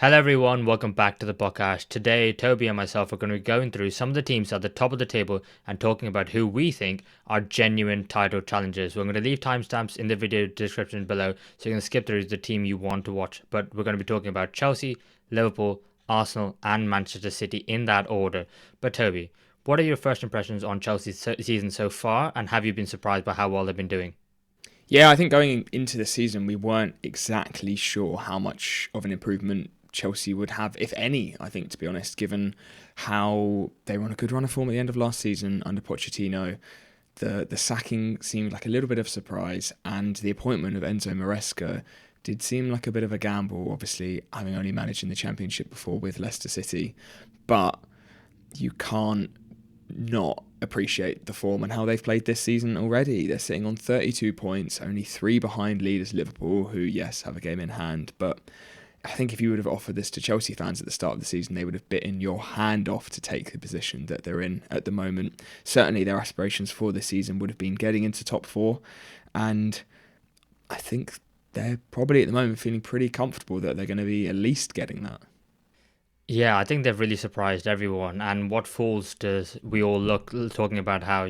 Hello everyone, welcome back to the podcast. Today, Toby and myself are going to be going through some of the teams at the top of the table and talking about who we think are genuine title challengers. We're going to leave timestamps in the video description below, so you can skip through the team you want to watch. But we're going to be talking about Chelsea, Liverpool, Arsenal, and Manchester City in that order. But Toby, what are your first impressions on Chelsea's season so far, and have you been surprised by how well they've been doing? Yeah, I think going into the season, we weren't exactly sure how much of an improvement Chelsea would have, if any, I think, to be honest, given how they were on a good run of form at the end of last season under Pochettino. The sacking seemed like a little bit of a surprise, and the appointment of Enzo Maresca did seem like a bit of a gamble, obviously, having only managed in the Championship before with Leicester City. But you can't not appreciate the form and how they've played this season already. They're sitting on 32 points, only 3 behind leaders Liverpool, who, yes, have a game in hand. But I think if you would have offered this to Chelsea fans at the start of the season, they would have bitten your hand off to take the position that they're in at the moment. Certainly their aspirations for this season would have been getting into top 4. And I think they're probably at the moment feeling pretty comfortable that they're going to be at least getting that. Yeah, I think they've really surprised everyone. And what fools does we all look talking about how,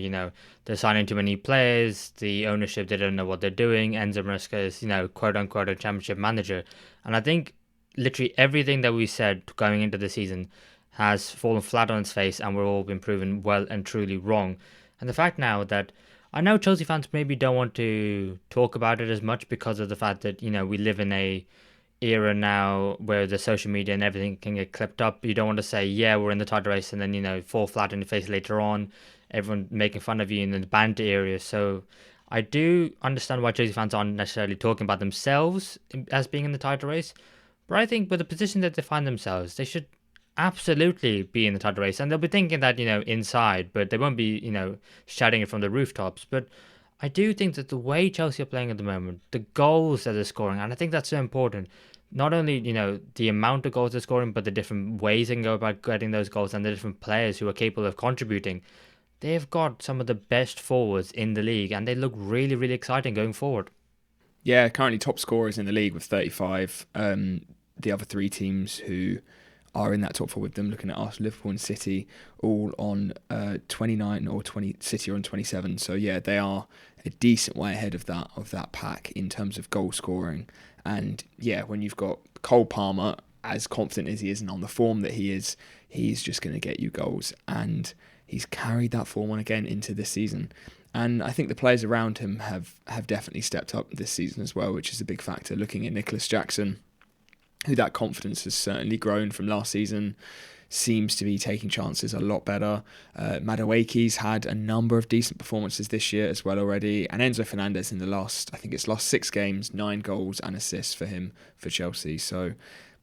they're signing too many players, the ownership, they don't know what they're doing. Enzo Maresca is, quote unquote, a championship manager. And I think literally everything that we said going into the season has fallen flat on its face and we're all been proven well and truly wrong. And the fact now that I know Chelsea fans maybe don't want to talk about it as much because of the fact that, we live in a era now where the social media and everything can get clipped up. You don't want to say, yeah, we're in the title race and then, fall flat in the face later on, everyone making fun of you in the banter area. So I do understand why Chelsea fans aren't necessarily talking about themselves as being in the title race. But I think with the position that they find themselves, they should absolutely be in the title race. And they'll be thinking that, inside, but they won't be, shouting it from the rooftops. But I do think that the way Chelsea are playing at the moment, the goals that they're scoring, and I think that's so important. Not only, the amount of goals they're scoring, but the different ways they can go about getting those goals and the different players who are capable of contributing. They've got some of the best forwards in the league and they look really, really exciting going forward. Yeah, currently top scorers in the league with 35. The other 3 teams who are in that top 4 with them, looking at Arsenal, Liverpool and City, all on 29 or 20. City are on 27. So yeah, they are a decent way ahead of that pack in terms of goal scoring. And yeah, when you've got Cole Palmer, as confident as he is and on the form that he is, he's just going to get you goals. And he's carried that form on again into this season. And I think the players around him have definitely stepped up this season as well, which is a big factor. Looking at Nicholas Jackson, who that confidence has certainly grown from last season, seems to be taking chances a lot better. Madueke's had a number of decent performances this year as well already. And Enzo Fernandez in the last 6 games, 9 goals and assists for him for Chelsea. So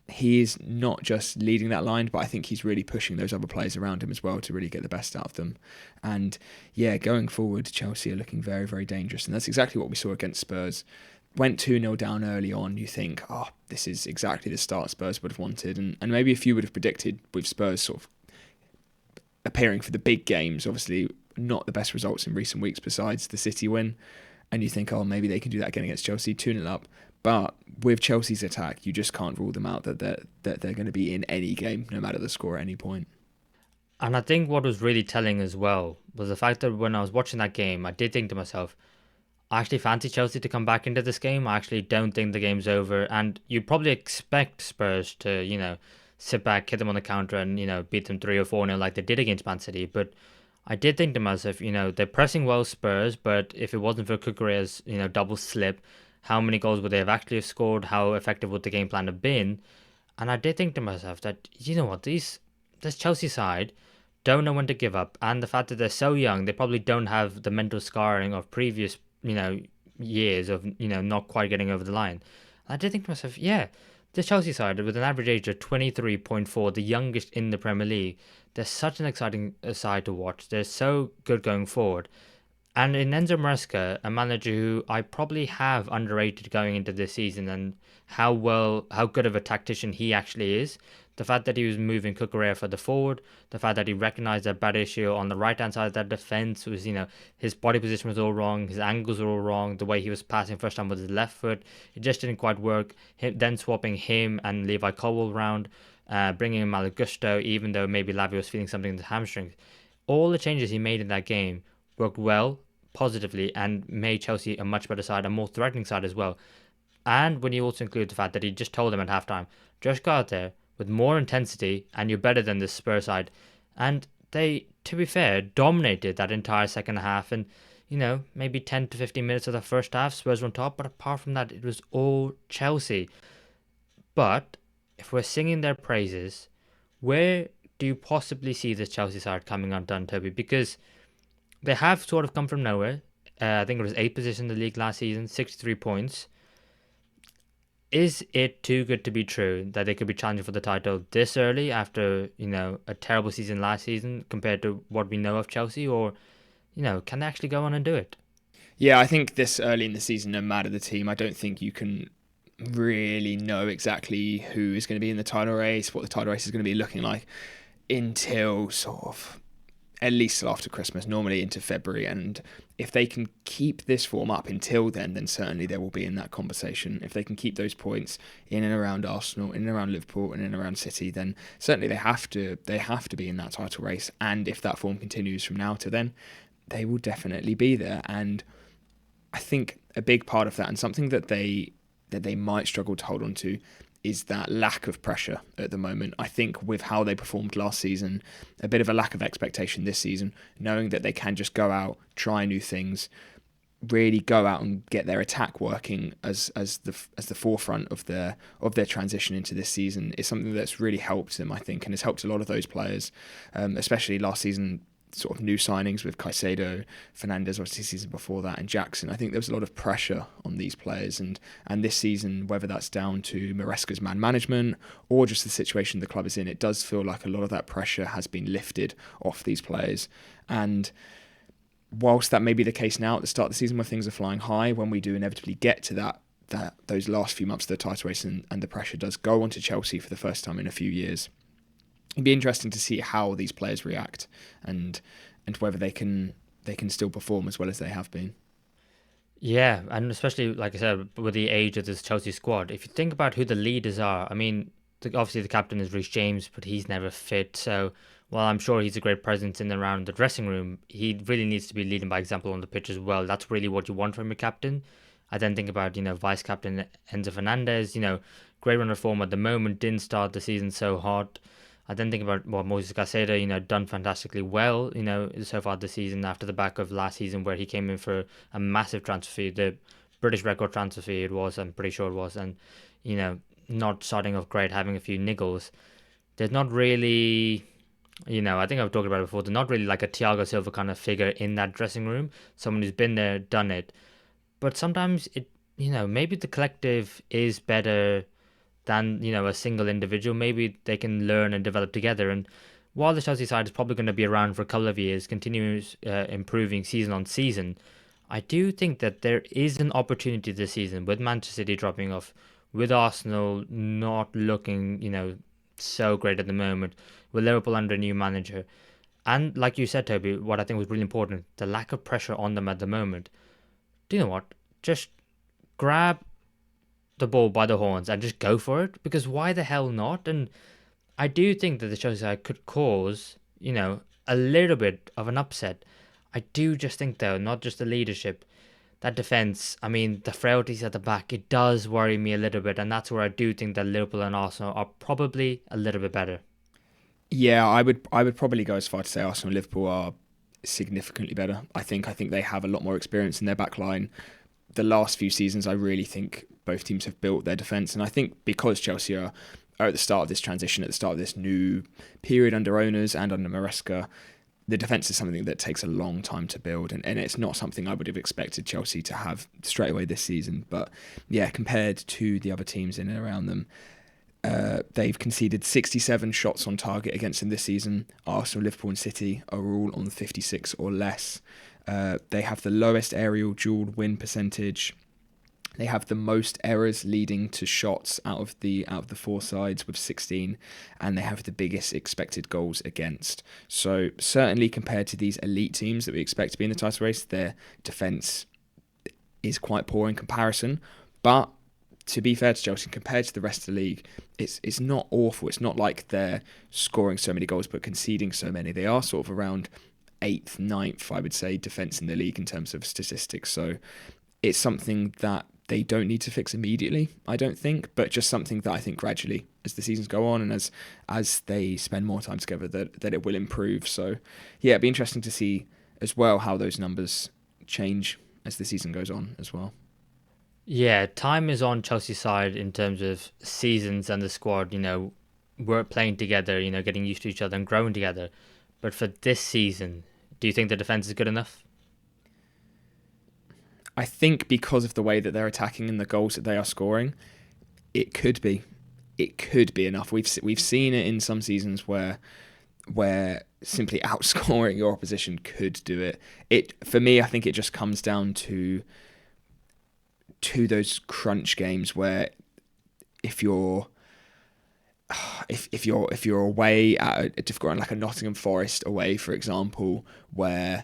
he is not just leading that line, but I think he's really pushing those other players around him as well to really get the best out of them. And yeah, going forward, Chelsea are looking very, very dangerous. And that's exactly what we saw against Spurs. Went 2-0 down early on, you think, oh, this is exactly the start Spurs would have wanted. And maybe if you would have predicted with Spurs sort of appearing for the big games, obviously not the best results in recent weeks besides the City win, and you think, oh, maybe they can do that again against Chelsea, 2-0 up. But with Chelsea's attack, you just can't rule them out that they're going to be in any game, no matter the score at any point. And I think what was really telling as well was the fact that when I was watching that game, I did think to myself, I actually fancy Chelsea to come back into this game. I actually don't think the game's over. And you'd probably expect Spurs to, sit back, hit them on the counter and, beat them 3 or 4-0 like they did against Man City. But I did think to myself, they're pressing well Spurs, but if it wasn't for Kukureya's, double slip, how many goals would they have actually scored? How effective would the game plan have been? And I did think to myself that, this Chelsea side don't know when to give up. And the fact that they're so young, they probably don't have the mental scarring of previous, years of, not quite getting over the line. I did think to myself, yeah, this Chelsea side with an average age of 23.4, the youngest in the Premier League, they're such an exciting side to watch. They're so good going forward. And in Enzo Maresca, a manager who I probably have underrated going into this season, and how good of a tactician he actually is. The fact that he was moving Cucurella for the forward, the fact that he recognised that bad issue on the right hand side of that defence was, his body position was all wrong, his angles were all wrong, the way he was passing first time with his left foot, it just didn't quite work. Then swapping him and Levi Colwill round, bringing in Malagusto, even though maybe Lavi was feeling something in the hamstrings. All the changes he made in that game worked well, positively, and made Chelsea a much better side, a more threatening side as well. And when you also include the fact that he just told them at halftime, just go out there with more intensity and you're better than this Spurs side. And they, to be fair, dominated that entire second half. And, maybe 10 to 15 minutes of the first half, Spurs were on top. But apart from that, it was all Chelsea. But if we're singing their praises, where do you possibly see this Chelsea side coming undone, Toby? Because they have sort of come from nowhere. I think it was 8th position in the league last season, 63 points. Is it too good to be true that they could be challenging for the title this early after, a terrible season last season compared to what we know of Chelsea? Or, can they actually go on and do it? Yeah, I think this early in the season, no matter the team, I don't think you can really know exactly who is going to be in the title race, what the title race is going to be looking like until sort of at least after Christmas, normally into February. And if they can keep this form up until then certainly they will be in that conversation. If they can keep those points in and around Arsenal, in and around Liverpool, and in and around City, then certainly they have to be in that title race. And if that form continues from now to then, they will definitely be there. And I think a big part of that, and something that they might struggle to hold on to, is that lack of pressure at the moment. I think with how they performed last season, a bit of a lack of expectation this season, knowing that they can just go out, try new things, really go out and get their attack working as the forefront of their transition into this season, is something that's really helped them, I think, and has helped a lot of those players, especially last season. Sort of new signings with Caicedo, Fernandes, obviously season before that, and Jackson. I think there was a lot of pressure on these players, and this season, whether that's down to Maresca's man management or just the situation the club is in, it does feel like a lot of that pressure has been lifted off these players. And whilst that may be the case now at the start of the season where things are flying high, when we do inevitably get to those last few months of the title race and the pressure does go onto Chelsea for the first time in a few years, it'd be interesting to see how these players react and whether they can still perform as well as they have been. Yeah, and especially, like I said, with the age of this Chelsea squad, if you think about who the leaders are, I mean, obviously the captain is Reece James, but he's never fit. So while I'm sure he's a great presence in and around the dressing room, he really needs to be leading by example on the pitch as well. That's really what you want from your captain. I then think about, vice captain Enzo Fernandez, great run of form at the moment, didn't start the season so hot. I then think about Moses Caicedo, done fantastically well, so far this season after the back of last season where he came in for a massive transfer fee, the British record transfer fee it was, I'm pretty sure it was, and, not starting off great, having a few niggles. There's not really, I think I've talked about it before, there's not really like a Thiago Silva kind of figure in that dressing room, someone who's been there, done it. But sometimes it, maybe the collective is better than, a single individual. Maybe they can learn and develop together. And while the Chelsea side is probably going to be around for a couple of years, continues improving season on season, I do think that there is an opportunity this season with Manchester City dropping off, with Arsenal not looking, so great at the moment, with Liverpool under a new manager. And like you said, Toby, what I think was really important, the lack of pressure on them at the moment. Do you know what? Just grab the ball by the horns and just go for it, because why the hell not? And I do think that the Chelsea side could cause, a little bit of an upset. I do just think, though, not just the leadership, that defence, I mean, the frailties at the back, it does worry me a little bit, and that's where I do think that Liverpool and Arsenal are probably a little bit better. Yeah, I would probably go as far to say Arsenal and Liverpool are significantly better. I think they have a lot more experience in their back line. The last few seasons, I really think both teams have built their defence. And I think because Chelsea are at the start of this transition, at the start of this new period under owners and under Maresca, the defence is something that takes a long time to build. And it's not something I would have expected Chelsea to have straight away this season. But yeah, compared to the other teams in and around them, they've conceded 67 shots on target against them this season. Arsenal, Liverpool and City are all on 56 or less. They have the lowest aerial dual win percentage. They have the most errors leading to shots out of the four sides with 16, and they have the biggest expected goals against. So certainly compared to these elite teams that we expect to be in the title race, their defence is quite poor in comparison. But to be fair to Chelsea, compared to the rest of the league, it's not awful. It's not like they're scoring so many goals but conceding so many. They are sort of around 8th, 9th, I would say, defence in the league in terms of statistics. So it's something that they don't need to fix immediately, I don't think, but just something that I think gradually, as the seasons go on and as they spend more time together, that it will improve. So yeah, it'd be interesting to see as well how those numbers change as the season goes on as well. Yeah, time is on Chelsea's side in terms of seasons and the squad. We're playing together, getting used to each other and growing together. But for this season, do you think the defense is good enough? I think because of the way that they're attacking and the goals that they are scoring, it could be. It could be enough. We've seen it in some seasons where simply outscoring your opposition could do it. For me, I think it just comes down to those crunch games where if you're away at a difficult ground like a Nottingham Forest away, for example, where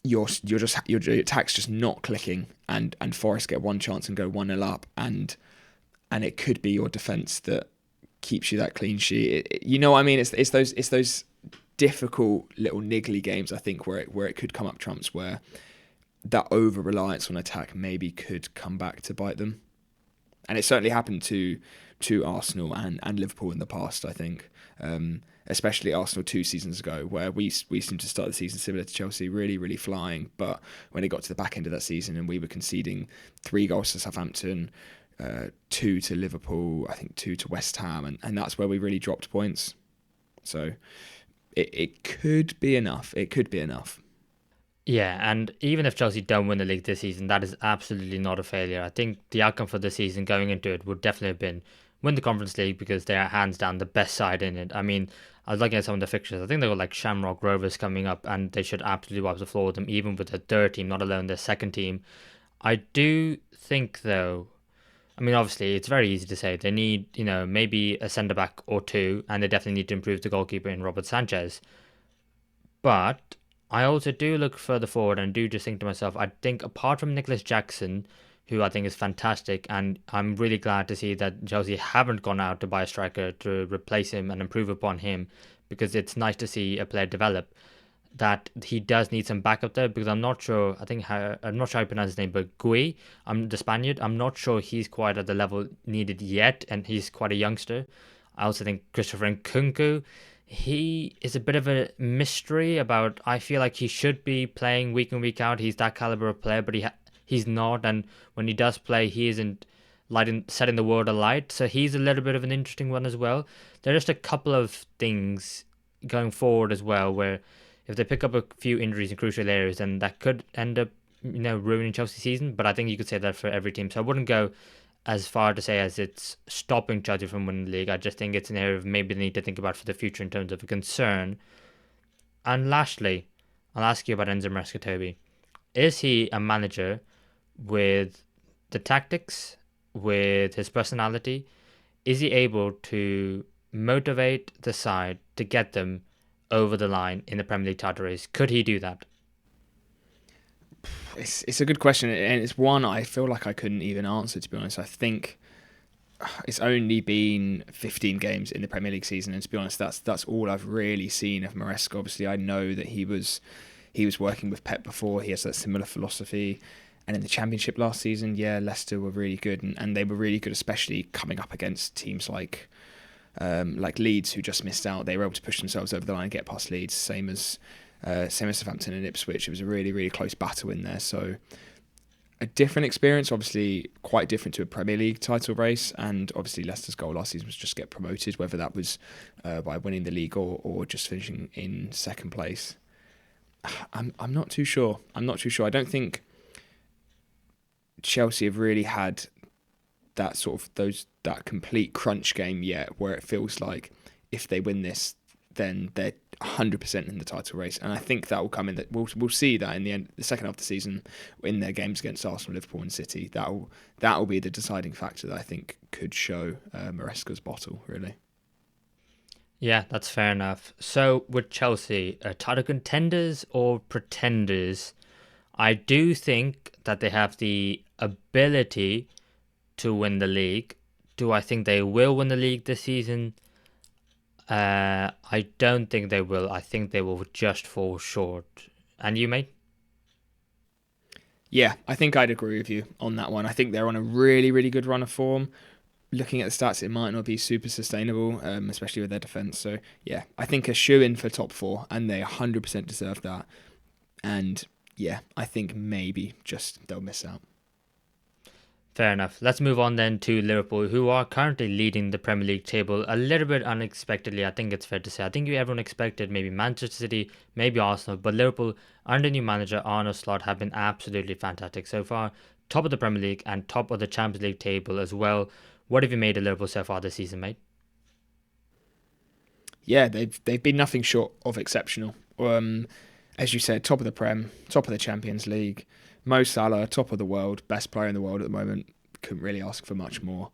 your attack's just not clicking, and Forest get one chance and go 1-0 up, and it could be your defence that keeps you that clean sheet. You know what I mean? It's those difficult little niggly games, I think, where it could come up trumps, where that over reliance on attack maybe could come back to bite them, and it certainly happened to Arsenal and Liverpool in the past, I think. Especially Arsenal 2 seasons ago, where we seemed to start the season similar to Chelsea, really, really flying. But when it got to the back end of that season and we were conceding 3 goals to Southampton, 2 to Liverpool, I think 2 to West Ham, and that's where we really dropped points. So it could be enough. It could be enough. Yeah, and even if Chelsea don't win the league this season, that is absolutely not a failure. I think the outcome for the season going into it would definitely have been win the Conference League because they are hands down the best side in it. I mean, I was looking at some of the fixtures. I think they've got like Shamrock Rovers coming up, and they should absolutely wipe the floor with them, even with their third team, not alone their second team. I do think, though, I mean, obviously, it's very easy to say they need, maybe a centre back or two, and they definitely need to improve the goalkeeper in Robert Sanchez. But I also do look further forward and do just think to myself, I think apart from Nicholas Jackson, who I think is fantastic, and I'm really glad to see that Chelsea haven't gone out to buy a striker to replace him and improve upon him, because it's nice to see a player develop. That he does need some backup there, because I'm not sure. I'm not sure how I pronounce his name, but Gui, I'm the Spaniard. I'm not sure he's quite at the level needed yet, and he's quite a youngster. I also think Christopher Nkunku, he is a bit of a mystery about. I feel like he should be playing week in week out. He's that caliber of player, but he's not, and when he does play, he isn't setting the world alight. So he's a little bit of an interesting one as well. There are just a couple of things going forward as well, where if they pick up a few injuries in crucial areas, then that could end up, ruining Chelsea's season. But I think you could say that for every team. So I wouldn't go as far to say as it's stopping Chelsea from winning the league. I just think it's an area of maybe they need to think about for the future in terms of a concern. And lastly, I'll ask you about Enzo Maresca, Toby. Is he a manager with the tactics, with his personality? Is he able to motivate the side to get them over the line in the Premier League title race? Could he do that? It's a good question, and it's one I feel like I couldn't even answer, to be honest. I think it's only been 15 games in the Premier League season, and to be honest, that's all I've really seen of Maresca. Obviously, I know that he was working with Pep before. He has that similar philosophy. And in the Championship last season, yeah, Leicester were really good, and they were really good, especially coming up against teams like Leeds, who just missed out. They were able to push themselves over the line and get past Leeds, same as Southampton and Ipswich. It was a really, really close battle in there. So a different experience, obviously quite different to a Premier League title race. And obviously Leicester's goal last season was just get promoted, whether that was by winning the league or just finishing in second place. I'm not too sure. I don't think Chelsea have really had that complete crunch game yet, where it feels like if they win this, then they're 100% in the title race, and I think that will come in. That we'll see that in the end, the second half of the season, in their games against Arsenal, Liverpool, and City. That will be the deciding factor that I think could show Maresca's bottle, really. Yeah, that's fair enough. So with Chelsea, title contenders or pretenders? I do think that they have the ability to win the league. Do I think they will win the league this season? I don't think they will. I think they will just fall short. And you, mate? Yeah, I think I'd agree with you on that one. I think they're on a really, really good run of form. Looking at the stats, it might not be super sustainable, especially with their defence. So, yeah, I think a shoe in for top four, and they 100% deserve that. And, yeah, I think maybe just they'll miss out. Fair enough. Let's move on then to Liverpool, who are currently leading the Premier League table a little bit unexpectedly. I think it's fair to say. I think everyone expected maybe Manchester City, maybe Arsenal, but Liverpool, under new manager Arne Slot, have been absolutely fantastic so far. Top of the Premier League and top of the Champions League table as well. What have you made of Liverpool so far this season, mate? Yeah, they've been nothing short of exceptional. As you said, top of the Prem, top of the Champions League. Mo Salah, top of the world, best player in the world at the moment. Couldn't really ask for much more.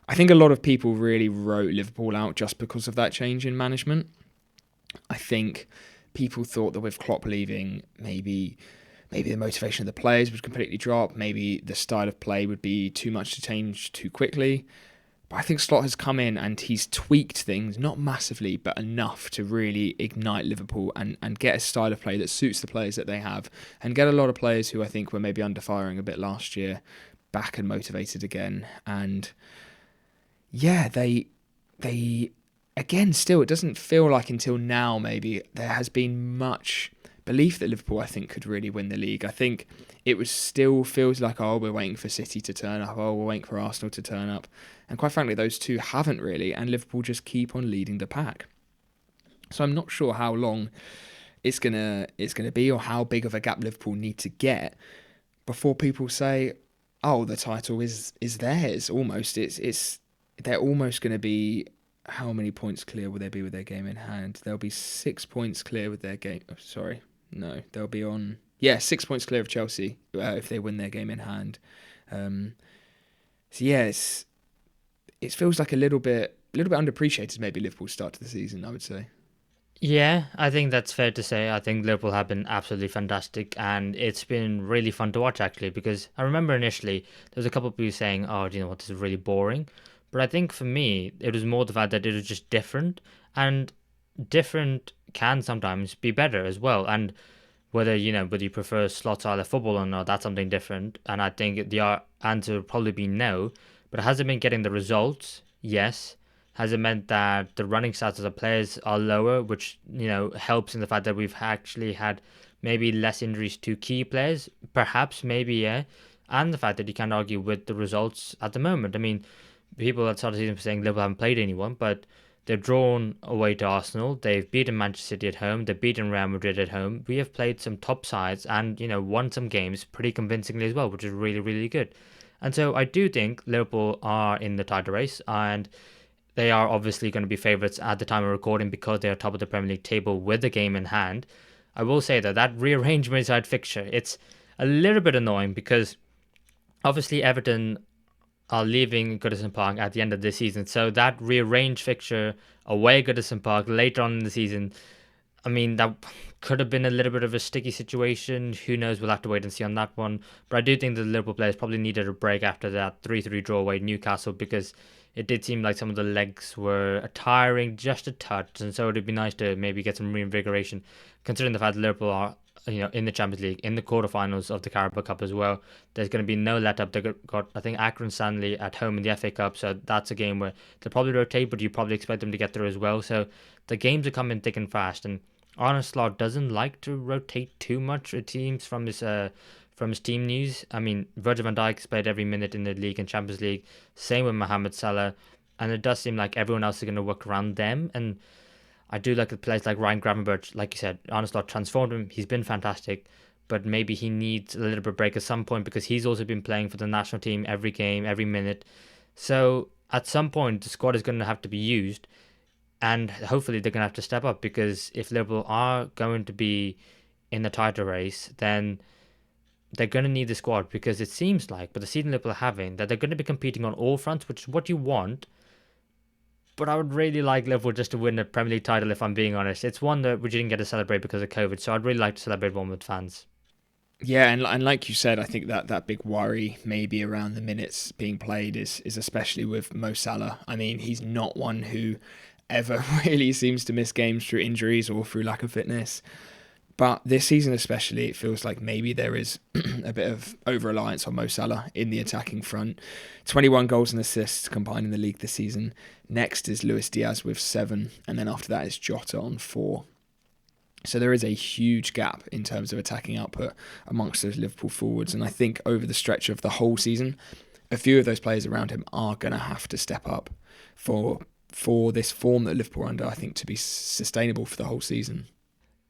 I think a lot of people really wrote Liverpool out just because of that change in management. I think people thought that with Klopp leaving, maybe the motivation of the players would completely drop. Maybe the style of play would be too much to change too quickly. But I think Slot has come in and he's tweaked things, not massively, but enough to really ignite Liverpool and get a style of play that suits the players that they have, and get a lot of players who I think were maybe under firing a bit last year back and motivated again. And yeah, they again, still, it doesn't feel like until now maybe there has been much belief that Liverpool, I think, could really win the league. I think it was still feels like, oh, we're waiting for City to turn up, oh, we're waiting for Arsenal to turn up. And quite frankly, those two haven't really, and Liverpool just keep on leading the pack. So I'm not sure how long it's gonna be, or how big of a gap Liverpool need to get before people say, oh, the title is theirs almost. It's they're almost going to be, how many points clear will they be with their game in hand? They'll be 6 points clear with their game. Oh, sorry, no, they'll be on 6 points clear of Chelsea if they win their game in hand. So yeah, it feels like a little bit underappreciated maybe Liverpool's start to the season, I would say. Yeah, I think that's fair to say. I think Liverpool have been absolutely fantastic, and it's been really fun to watch actually. Because I remember initially there was a couple of people saying, "Oh, do you know what? This is really boring." But I think for me, it was more the fact that it was just different, and different can sometimes be better as well. And whether you prefer slot style of football or not, that's something different. And I think the answer would probably be no. But has it been getting the results? Yes. Has it meant that the running stats of the players are lower, which helps in the fact that we've actually had maybe less injuries to key players? Perhaps, maybe, yeah. And the fact that you can't argue with the results at the moment. I mean, people at the start of the season were saying Liverpool haven't played anyone, but they've drawn away to Arsenal. They've beaten Manchester City at home. They've beaten Real Madrid at home. We have played some top sides and won some games pretty convincingly as well, which is really, really good. And so I do think Liverpool are in the title race, and they are obviously going to be favourites at the time of recording because they are top of the Premier League table with the game in hand. I will say that rearranged Merseyside fixture, it's a little bit annoying because obviously Everton are leaving Goodison Park at the end of this season. So that rearranged fixture away at Goodison Park later on in the season, I mean, that could have been a little bit of a sticky situation. Who knows? We'll have to wait and see on that one. But I do think the Liverpool players probably needed a break after that 3-3 draw away Newcastle, because it did seem like some of the legs were tiring just a touch. And so it'd be nice to maybe get some reinvigoration, considering the fact that Liverpool are in the Champions League, in the quarterfinals of the Carabao Cup as well. There's going to be no let up. They got, I think, Akron Stanley at home in the FA Cup, so that's a game where they'll probably rotate, but you probably expect them to get through as well. So the games are coming thick and fast, and Arne Slot doesn't like to rotate too much with teams from his team news. I mean, Virgil van Dijk's played every minute in the league and Champions League. Same with Mohamed Salah, and it does seem like everyone else is going to work around them. And I do like the players like Ryan Gravenberch. Like you said, Arne Slot transformed him. He's been fantastic, but maybe he needs a little bit of break at some point, because he's also been playing for the national team every game, every minute. So at some point, the squad is going to have to be used. And hopefully they're going to have to step up, because if Liverpool are going to be in the title race, then they're going to need the squad, because it seems like, but the season Liverpool are having, that they're going to be competing on all fronts, which is what you want. But I would really like Liverpool just to win the Premier League title, if I'm being honest. It's one that we didn't get to celebrate because of COVID, so I'd really like to celebrate one with fans. Yeah, and like you said, I think that big worry maybe around the minutes being played is especially with Mo Salah. I mean, he's not one who ever really seems to miss games through injuries or through lack of fitness. But this season especially, it feels like maybe there is a bit of over-reliance on Mo Salah in the attacking front. 21 goals and assists combined in the league this season. Next is Luis Diaz with 7, and then after that is Jota on 4. So there is a huge gap in terms of attacking output amongst those Liverpool forwards. And I think over the stretch of the whole season, a few of those players around him are going to have to step up for this form that Liverpool are under, I think, to be sustainable for the whole season.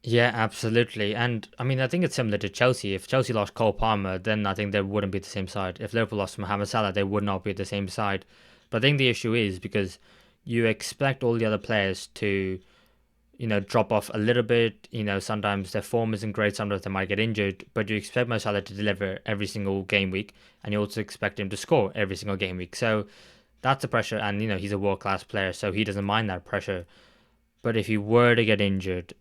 Yeah, absolutely. And I mean, I think it's similar to Chelsea. If Chelsea lost Cole Palmer, then I think they wouldn't be the same side. If Liverpool lost Mohamed Salah, they would not be the same side. But I think the issue is because you expect all the other players to, drop off a little bit. Sometimes their form isn't great, sometimes they might get injured, but you expect Mo Salah to deliver every single game week, and you also expect him to score every single game week. So that's the pressure, and he's a world class player, so he doesn't mind that pressure. But if he were to get injured,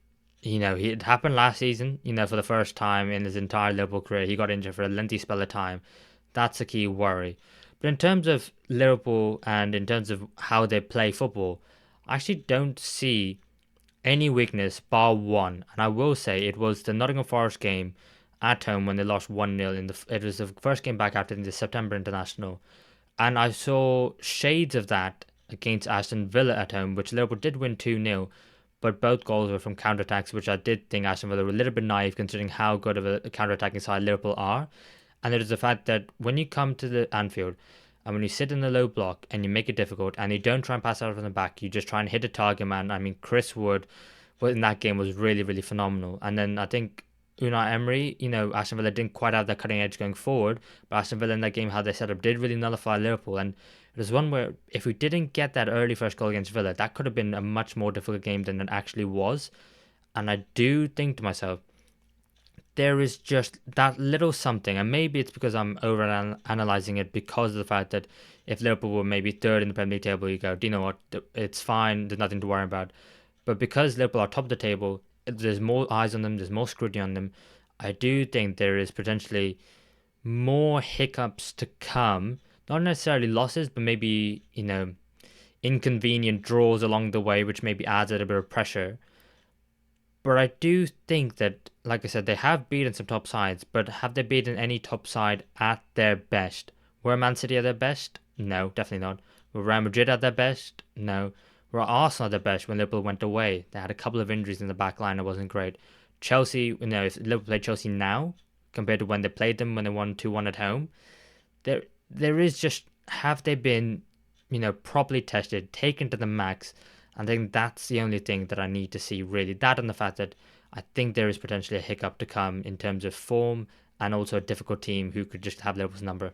it happened last season, for the first time in his entire Liverpool career, he got injured for a lengthy spell of time. That's a key worry. But in terms of Liverpool and in terms of how they play football, I actually don't see any weakness bar one. And I will say it was the Nottingham Forest game at home when they lost 1-0 it was the first game back after the September international. And I saw shades of that against Aston Villa at home, which Liverpool did win 2-0, but both goals were from counter-attacks, which I did think Aston Villa were a little bit naive considering how good of a counter-attacking side Liverpool are. And it is the fact that when you come to the Anfield and when you sit in the low block and you make it difficult and you don't try and pass out from the back, you just try and hit a target man. I mean, Chris Wood in that game was really, really phenomenal. And then I think Unai Emery, Aston Villa didn't quite have that cutting edge going forward, but Aston Villa in that game, how they set up, did really nullify Liverpool. And it was one where if we didn't get that early first goal against Villa, that could have been a much more difficult game than it actually was. And I do think to myself, there is just that little something, and maybe it's because I'm over analyzing it because of the fact that if Liverpool were maybe third in the Premier League table, you go, do you know what, it's fine, there's nothing to worry about. But because Liverpool are top of the table, there's more eyes on them, there's more scrutiny on them. I do think there is potentially more hiccups to come, not necessarily losses, but maybe, inconvenient draws along the way, which maybe adds a little bit of pressure. But I do think that, like I said, they have beaten some top sides, but have they beaten any top side at their best? Were Man City at their best? No, definitely not. Were Real Madrid at their best? No. Were Arsenal at their best when Liverpool went away? They had a couple of injuries in the back line. It wasn't great. Chelsea, if Liverpool play Chelsea now compared to when they played them when they won 2-1 at home, there is just, have they been, properly tested, taken to the max? I think that's the only thing that I need to see, really. That and the fact that I think there is potentially a hiccup to come in terms of form and also a difficult team who could just have Liverpool's number.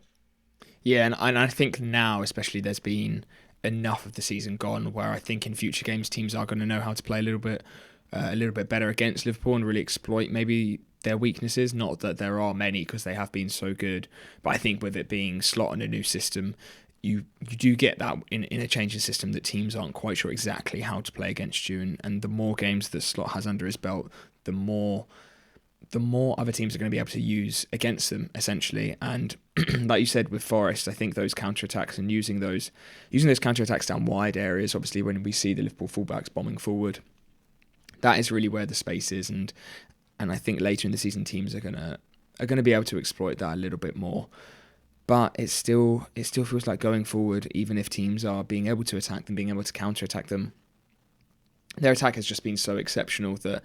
Yeah, and I think now, especially, there's been enough of the season gone where I think in future games teams are going to know how to play a little bit better against Liverpool and really exploit maybe their weaknesses. Not that there are many, because they have been so good, but I think with it being Slot and a new system, you do get that in a changing system that teams aren't quite sure exactly how to play against you, and the more games that Slot has under his belt, the more other teams are going to be able to use against them, essentially. And like you said with Forest, I think those counter-attacks and using those counter-attacks down wide areas, obviously when we see the Liverpool fullbacks bombing forward, that is really where the space is, and I think later in the season teams are going to be able to exploit that a little bit more. But it still feels like going forward, even if teams are being able to attack them, being able to counter-attack them, their attack has just been so exceptional that,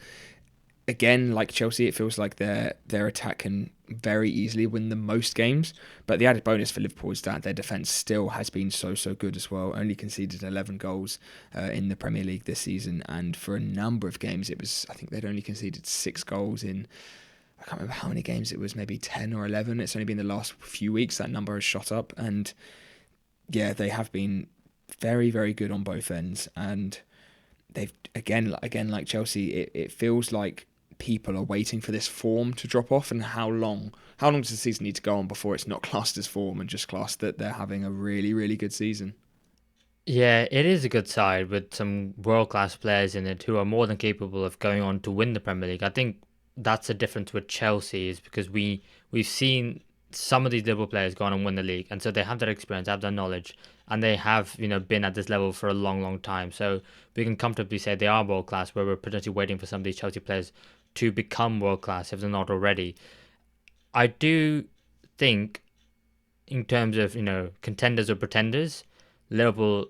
again, like Chelsea, it feels like their attack can very easily win them most games. But the added bonus for Liverpool is that their defence still has been so good as well. Only conceded 11 goals in the Premier League this season, and for a number of games, I think they'd only conceded 6 goals in, I can't remember how many games it was, maybe 10 or 11. It's only been the last few weeks that number has shot up. And yeah, they have been very, very good on both ends. And they've again like Chelsea, it feels like people are waiting for this form to drop off. And how long does the season need to go on before it's not classed as form and just classed that they're having a really, really good season? Yeah, it is a good side with some world class players in it who are more than capable of going on to win the Premier League. I think that's the difference with Chelsea is because we've seen some of these Liverpool players go on and win the league, and so they have that experience, have that knowledge, and they have been at this level for a long, long time. So we can comfortably say they are world class. Where we're potentially waiting for some of these Chelsea players to become world class if they're not already. I do think in terms of contenders or pretenders, Liverpool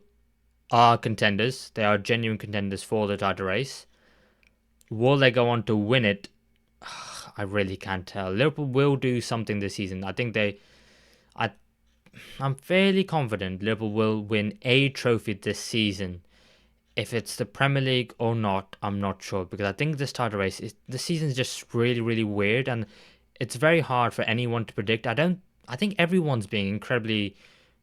are contenders. They are genuine contenders for the title race. Will they go on to win it? I really can't tell. Liverpool will do something this season. I think I, I'm fairly confident Liverpool will win a trophy this season. If it's the Premier League or not, I'm not sure because I think this title race the season's just really, really weird and it's very hard for anyone to predict. I think everyone's being incredibly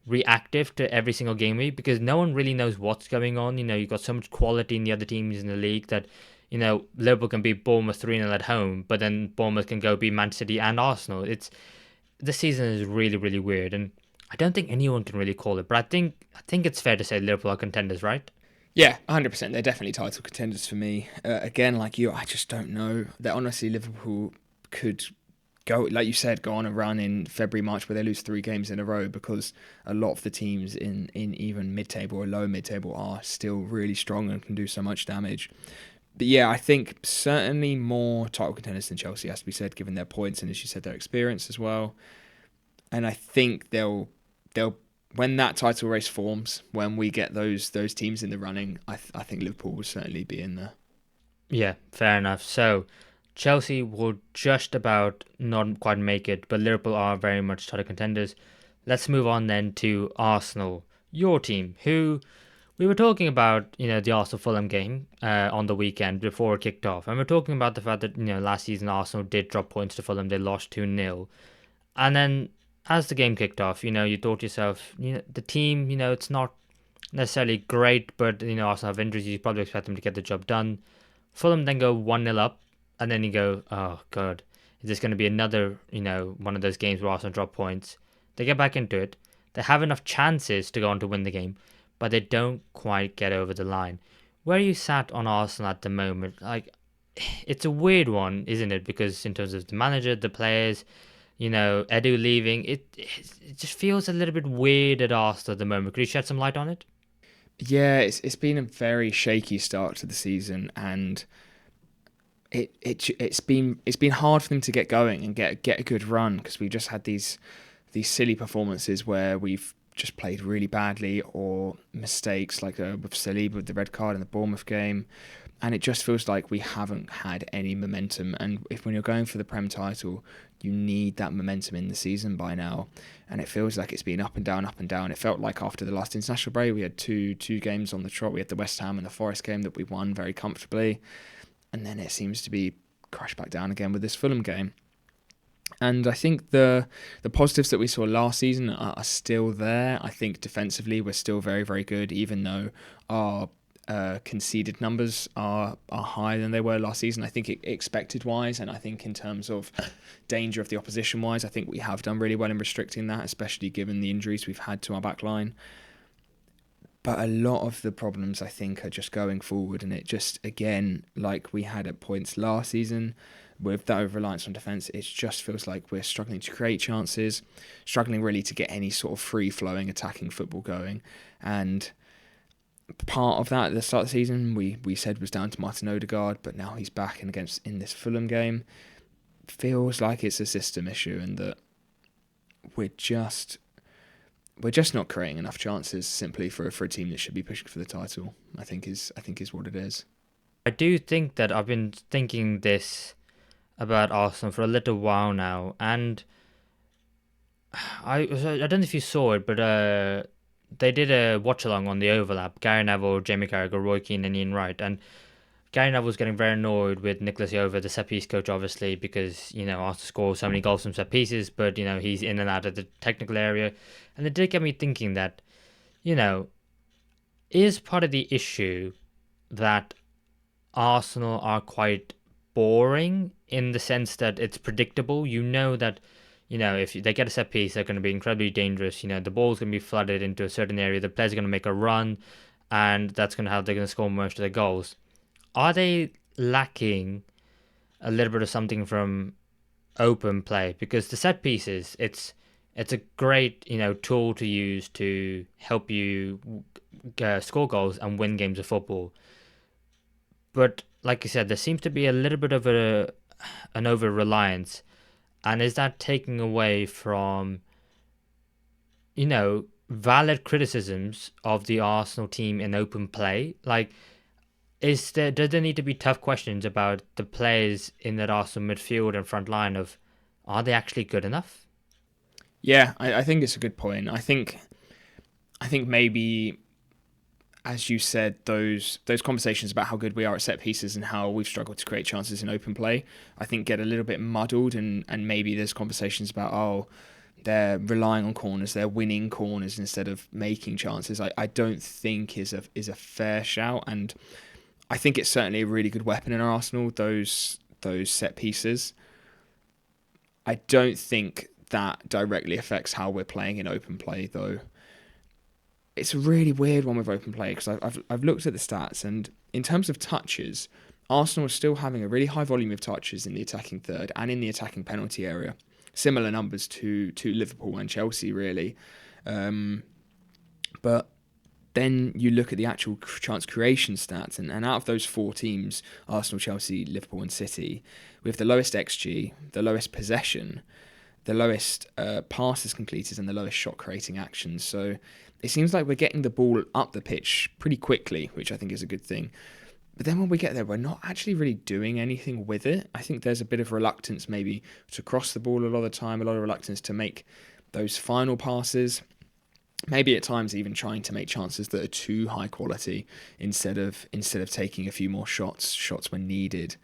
reactive to every single game week because no one really knows what's going on. You've got so much quality in the other teams in the league that, Liverpool can beat Bournemouth 3-0 at home, but then Bournemouth can go beat Man City and Arsenal. This season is really, really weird, and I don't think anyone can really call it. But I think it's fair to say Liverpool are contenders, right? Yeah, 100%. They're definitely title contenders for me. Again, like you, I just don't know. That honestly, Liverpool could go, like you said, go on a run in February, March where they lose 3 games in a row because a lot of the teams in even mid-table or low mid-table are still really strong and can do so much damage. But yeah, I think certainly more title contenders than Chelsea, has to be said, given their points and, as you said, their experience as well. And I think they'll when that title race forms, when we get those teams in the running, I think Liverpool will certainly be in there. Yeah, fair enough. So Chelsea will just about not quite make it, but Liverpool are very much title contenders. Let's move on then to Arsenal, your team, who we were talking about, the Arsenal Fulham game on the weekend before it kicked off. And we're talking about the fact that, last season Arsenal did drop points to Fulham. They lost 2-0. And then as the game kicked off, you thought to yourself, the team, it's not necessarily great, but, Arsenal have injuries. You probably expect them to get the job done. Fulham then go 1-0 up. And then you go, oh, God, is this going to be another, one of those games where Arsenal drop points? They get back into it. They have enough chances to go on to win the game, but they don't quite get over the line. Where are you sat on Arsenal at the moment? Like, it's a weird one, isn't it? Because in terms of the manager, the players, Edu leaving, it just feels a little bit weird at Arsenal at the moment. Could you shed some light on it? Yeah, it's been a very shaky start to the season, and it's been hard for them to get going and get a good run because we just had these silly performances where we've just played really badly or mistakes like with Saliba with the red card in the Bournemouth game, and it just feels like we haven't had any momentum. And when you're going for the Prem title, you need that momentum in the season by now, and it feels like it's been up and down, up and down. It felt like after the last international break we had two games on the trot. We had the West Ham and the Forest game that we won very comfortably. And then it seems to be crashed back down again with this Fulham game. And I think the positives that we saw last season are still there. I think defensively we're still very, very good, even though our conceded numbers are higher than they were last season. I think expected wise, and I think in terms of danger of the opposition wise, I think we have done really well in restricting that, especially given the injuries we've had to our back line. But a lot of the problems, I think, are just going forward. And it just, again, like we had at points last season, with that over-reliance on defence, it just feels like we're struggling to create chances, struggling really to get any sort of free-flowing attacking football going. And part of that at the start of the season, we said was down to Martin Odegaard, but now he's back in this Fulham game. Feels like it's a system issue and that we're just not creating enough chances simply for a team that should be pushing for the title. I think is what it is. I do think that I've been thinking this about Arsenal for a little while now, and I don't know if you saw it, but they did a watch along on the overlap. Gary Neville, Jamie Carragher, Roy Keane, and Ian Wright, and Gary Neville was getting very annoyed with Nicolas Jova, the set piece coach, obviously, because, Arsenal score so many goals from set pieces, but, he's in and out of the technical area. And it did get me thinking that, is part of the issue that Arsenal are quite boring in the sense that it's predictable. You know that, if they get a set piece, they're going to be incredibly dangerous. The ball's going to be flooded into a certain area. The players are going to make a run, and that's going to how they're going to score most of their goals. Are they lacking a little bit of something from open play? Because the set pieces, it's a great tool to use to help you score goals and win games of football. But like you said, there seems to be a little bit of an over reliance, and is that taking away from valid criticisms of the Arsenal team in open play? Like, does there need to be tough questions about the players in that Arsenal midfield and front line of, are they actually good enough? Yeah, I think it's a good point. I think maybe, as you said, those conversations about how good we are at set pieces and how we've struggled to create chances in open play, I think get a little bit muddled, and maybe there's conversations about, they're relying on corners, they're winning corners instead of making chances. I don't think is a fair shout, and I think it's certainly a really good weapon in our arsenal, those set pieces. I don't think that directly affects how we're playing in open play, though. It's a really weird one with open play, because I've looked at the stats, and in terms of touches, Arsenal are still having a really high volume of touches in the attacking third and in the attacking penalty area. Similar numbers to Liverpool and Chelsea, really. But then you look at the actual chance creation stats, and out of those four teams, Arsenal, Chelsea, Liverpool and City, we have the lowest XG, the lowest possession, the lowest passes completed, and the lowest shot creating actions. So it seems like we're getting the ball up the pitch pretty quickly, which I think is a good thing. But then when we get there, we're not actually really doing anything with it. I think there's a bit of reluctance maybe to cross the ball a lot of the time, a lot of reluctance to make those final passes. Maybe at times even trying to make chances that are too high quality instead of taking a few more shots when needed.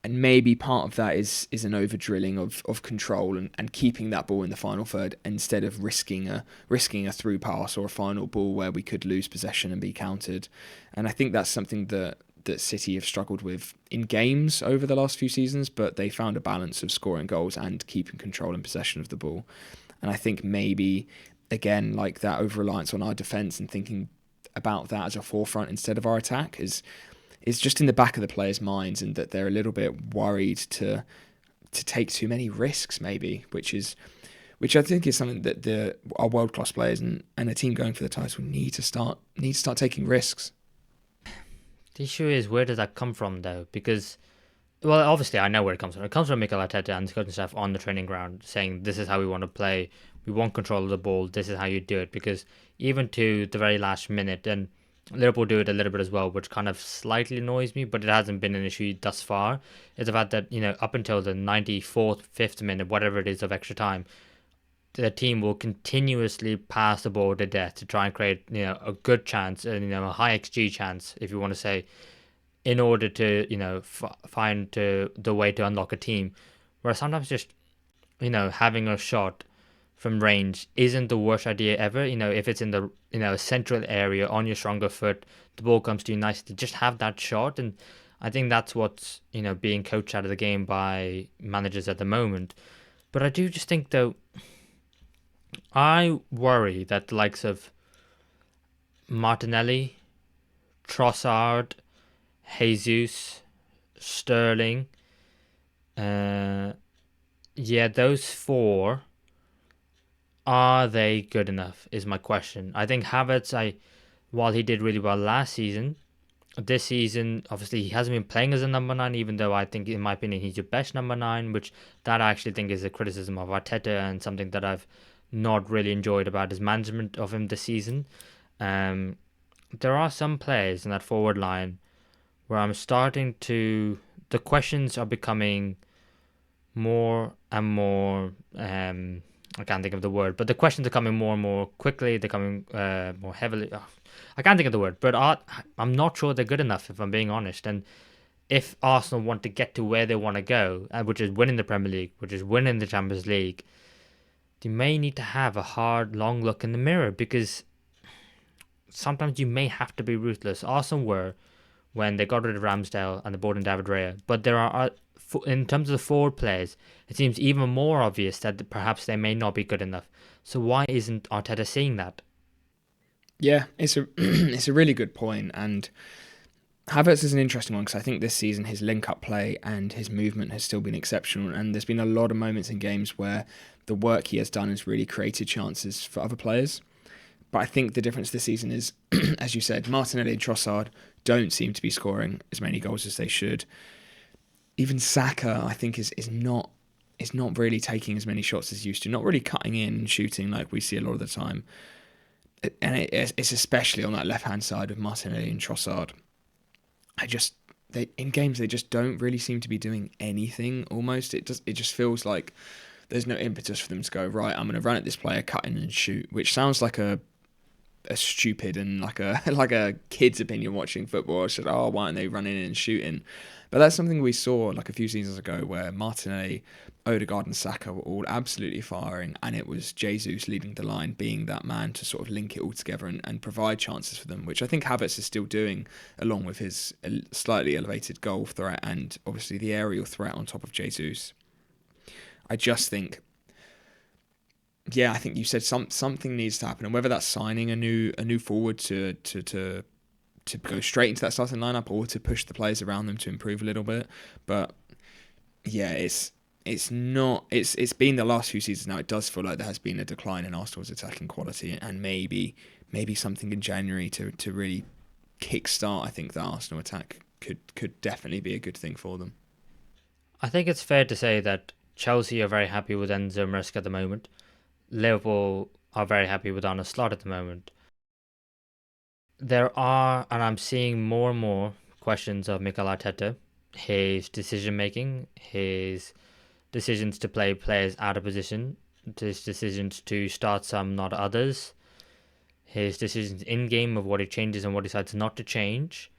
And maybe part of that is an over drilling of control and keeping that ball in the final third instead of risking a through pass or a final ball where we could lose possession and be countered. And I think that's something that City have struggled with in games over the last few seasons, but they found a balance of scoring goals and keeping control and possession of the ball. And I think maybe, again, like that over-reliance on our defence and thinking about that as a forefront instead of our attack is just in the back of the players' minds, and that they're a little bit worried to take too many risks, maybe, which I think is something that our world-class players and a team going for the title need to start taking risks. The issue is, where does that come from, though? Because, well, obviously I know where it comes from. It comes from Mikel Arteta and the coaching staff on the training ground saying, this is how we want to play. We want control of the ball. This is how you do it. Because even to the very last minute, and Liverpool do it a little bit as well, which kind of slightly annoys me, but it hasn't been an issue thus far. It's the fact that, up until the 94th, 5th minute, whatever it is of extra time, the team will continuously pass the ball to death to try and create, a good chance, and, a high XG chance, if you want to say, in order to, find the way to unlock a team. Where sometimes just, having a shot from range isn't the worst idea ever. If it's in the central area on your stronger foot, the ball comes to you nicely, just have that shot. And I think that's what's being coached out of the game by managers at the moment. But I do just think, though, I worry that the likes of Martinelli, Trossard, Jesus, Sterling, those four, are they good enough is my question. I think Havertz, while he did really well last season, this season, obviously, he hasn't been playing as a number 9, even though I think, in my opinion, he's your best number 9, which that I actually think is a criticism of Arteta and something that I've not really enjoyed about his management of him this season. There are some players in that forward line where I'm starting to... The questions are becoming more and more... I can't think of the word, but the questions are coming more and more quickly. They're coming more heavily. I can't think of the word, but I'm not sure they're good enough, if I'm being honest. And if Arsenal want to get to where they want to go, which is winning the Premier League, which is winning the Champions League, they may need to have a hard, long look in the mirror, because sometimes you may have to be ruthless. Arsenal were when they got rid of Ramsdale and they brought in David Raya. But there are, in terms of the forward players, it seems even more obvious that perhaps they may not be good enough. So why isn't Arteta seeing that? Yeah, it's a it's a really good point, and Havertz is an interesting one because I think this season his link-up play and his movement has still been exceptional, and there's been a lot of moments in games where the work he has done has really created chances for other players. But I think the difference this season is, as you said, Martinelli and Trossard don't seem to be scoring as many goals as they should. Even Saka, I think, is not really taking as many shots as he used to, not really cutting in and shooting like we see a lot of the time. And it's especially on that left-hand side of Martinelli and Trossard. In games they just don't really seem to be doing anything. Almost, it just feels like there's no impetus for them to go right. I'm going to run at this player, cut in and shoot, which sounds like a stupid and like a like a kid's opinion watching football. I said, oh, why aren't they running in and shooting? But that's something we saw like a few seasons ago where Martinelli, Odegaard and Saka were all absolutely firing, and it was Jesus leading the line, being that man to sort of link it all together and provide chances for them, which I think Havertz is still doing, along with his slightly elevated goal threat and obviously the aerial threat on top of Jesus. I just think, yeah, I think you said something needs to happen, and whether that's signing a new forward to go straight into that starting lineup or to push the players around them to improve a little bit. But yeah, it's been the last few seasons now. It does feel like there has been a decline in Arsenal's attacking quality, and maybe something in January to really kickstart. I think the Arsenal attack could definitely be a good thing for them. I think it's fair to say that Chelsea are very happy with Enzo Maresca at the moment. Liverpool are very happy with Arne Slot at the moment. There are, and I'm seeing more and more questions of Mikel Arteta, his decision making, his decisions to play players out of position, his decisions to start some, not others, his decisions in game of what he changes and what he decides not to change.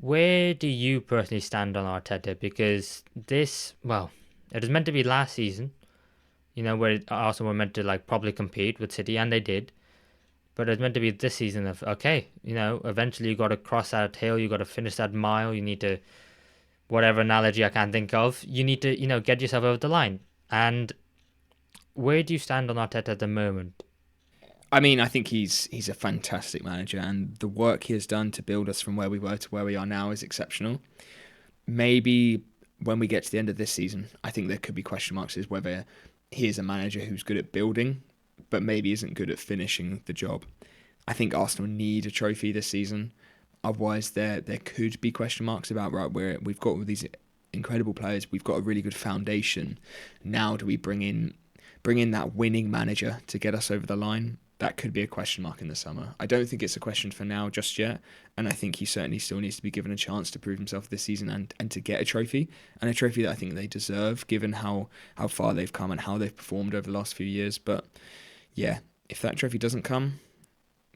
Where do you personally stand on Arteta? Because this, well, it was meant to be last season, where Arsenal were meant to like probably compete with City, and they did. But it's meant to be this season of, okay, eventually you got to cross that hill, you got to finish that mile, you need to, whatever analogy I can think of, you need to, get yourself over the line. And where do you stand on Arteta at the moment? I mean, I think he's a fantastic manager, and the work he has done to build us from where we were to where we are now is exceptional. Maybe when we get to the end of this season, I think there could be question marks as whether he is a manager who's good at building, but maybe isn't good at finishing the job. I think Arsenal need a trophy this season. Otherwise, there could be question marks about, right, we've got all these incredible players, we've got a really good foundation. Now, do we bring in that winning manager to get us over the line? That could be a question mark in the summer. I don't think it's a question for now just yet, and I think he certainly still needs to be given a chance to prove himself this season and to get a trophy, and a trophy that I think they deserve given how far they've come and how they've performed over the last few years. But yeah, if that trophy doesn't come,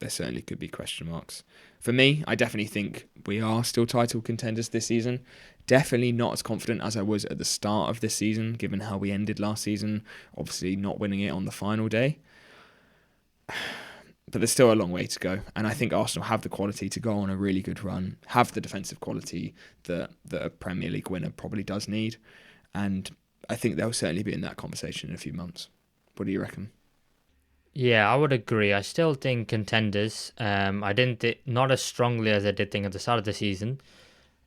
there certainly could be question marks. For me, I definitely think we are still title contenders this season. Definitely not as confident as I was at the start of this season, given how we ended last season, obviously not winning it on the final day. But there's still a long way to go, and I think Arsenal have the quality to go on a really good run, have the defensive quality that a Premier League winner probably does need, and I think they'll certainly be in that conversation in a few months. What do you reckon? Yeah, I would agree. I still think contenders. I didn't not as strongly as I did think at the start of the season.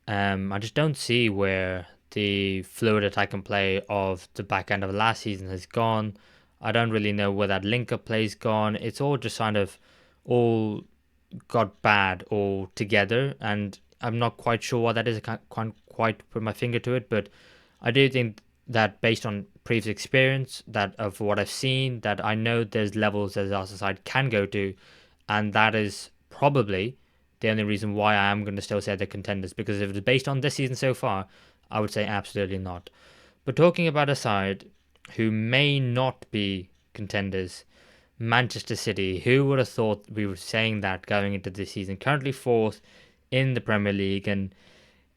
I just don't see where the fluid attack and play of the back end of last season has gone. I don't really know where that link-up play's gone. It's all just kind of all got bad all together, and I'm not quite sure what that is. I can't quite put my finger to it, but I do think that based on previous experience, that of what I've seen, that I know there's levels that our side can go to, and that is probably the only reason why I am going to still say they're contenders, because if it's based on this season so far, I would say absolutely not. But talking about a side who may not be contenders, Manchester City. Who would have thought we were saying that going into this season? Currently fourth in the Premier League, and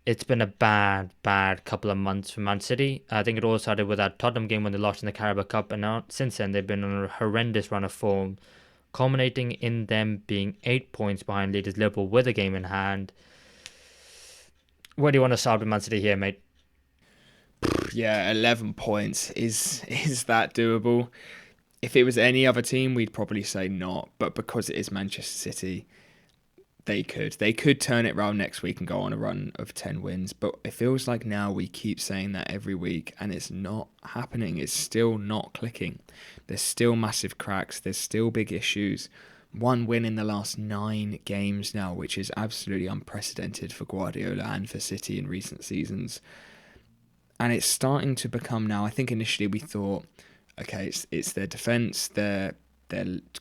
it's been a bad couple of months for Man City. I think it all started with that Tottenham game when they lost in the Carabao Cup, and now, since then they've been on a horrendous run of form. culminating in them being 8 points behind leaders Liverpool with a game in hand. Where do you want to start with Man City here, mate? Yeah, 11 points. Is that doable? If it was any other team, we'd probably say not. But because it is Manchester City, they could turn it around next week and go on a run of 10 wins. But it feels like now we keep saying that every week, and it's not happening. It's still not clicking. There's still massive cracks. There's still big issues. One win in the last 9 games now, which is absolutely unprecedented for Guardiola and for City in recent seasons. And it's starting to become now. I think initially we thought, okay, it's their defence. They're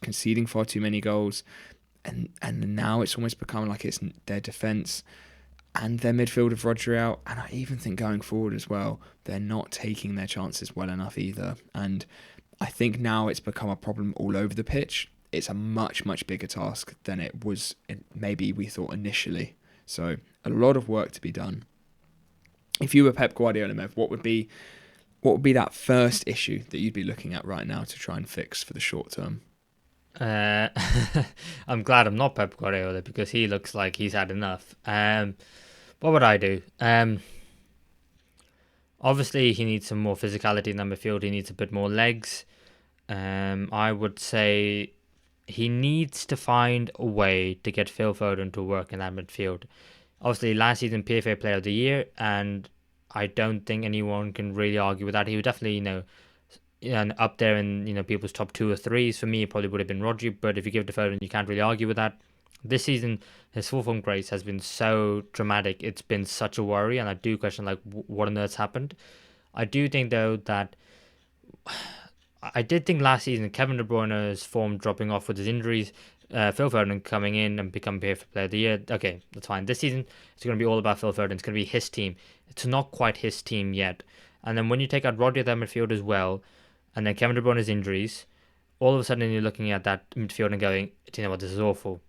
conceding far too many goals, and now it's almost become like it's their defence and their midfield of Rodri out. And I even think going forward as well, they're not taking their chances well enough either. And I think now it's become a problem all over the pitch. It's a much, much bigger task than it was maybe we thought initially. So a lot of work to be done. If you were Pep Guardiola, Mev, what would be that first issue that you'd be looking at right now to try and fix for the short term? I'm glad I'm not Pep Guardiola because he looks like he's had enough. What would I do? Obviously, he needs some more physicality in the midfield. He needs a bit more legs. I would say he needs to find a way to get Phil Foden to work in that midfield. Obviously, last season PFA Player of the Year, and I don't think anyone can really argue with that. He would definitely, up there in people's top 2 or 3s. For me, it probably would have been Rodri, but if you give it to Foden, you can't really argue with that. This season, his full form grace has been so dramatic. It's been such a worry, and I do question what on earth's happened. I do think though that I did think last season Kevin De Bruyne's form dropping off with his injuries, Phil Foden coming in and become PFA Player of the Year. Okay, that's fine. This season, it's going to be all about Phil Foden. It's going to be his team. It's not quite his team yet. And then when you take out Rodri at that midfield as well, and then Kevin De Bruyne's injuries, all of a sudden you're looking at that midfield and going, you know what, this is awful.